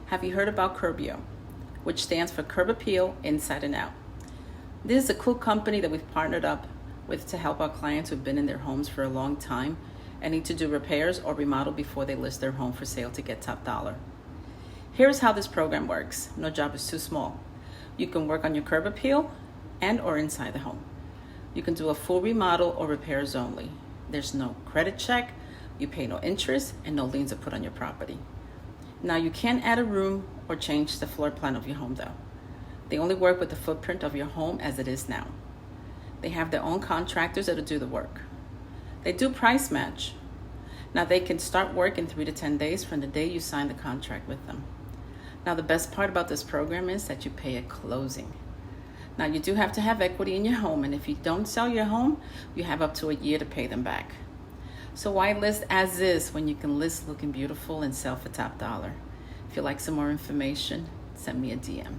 Have you heard about Curbio, which stands for Curb Appeal Inside and Out? This is a cool company that we've partnered up with to help our clients who've been in their homes for a long time and need to do repairs or remodel before they list their home for sale to get top dollar. Here's how this program works. No job is too small. You can work on your curb appeal and or inside the home. You can do a full remodel or repairs only. There's no credit check, you pay no interest, and no liens are put on your property. Now you can add a room or change the floor plan of your home though. They only work with the footprint of your home as it is now. They have their own contractors that'll do the work. They do price match. Now they can start work in 3 to 10 days from the day you sign the contract with them. Now the best part about this program is that you pay at closing. Now you do have to have equity in your home, and if you don't sell your home, you have up to a year to pay them back. So why list as is when you can list looking beautiful and sell for top dollar? If you'd like some more information, send me a DM.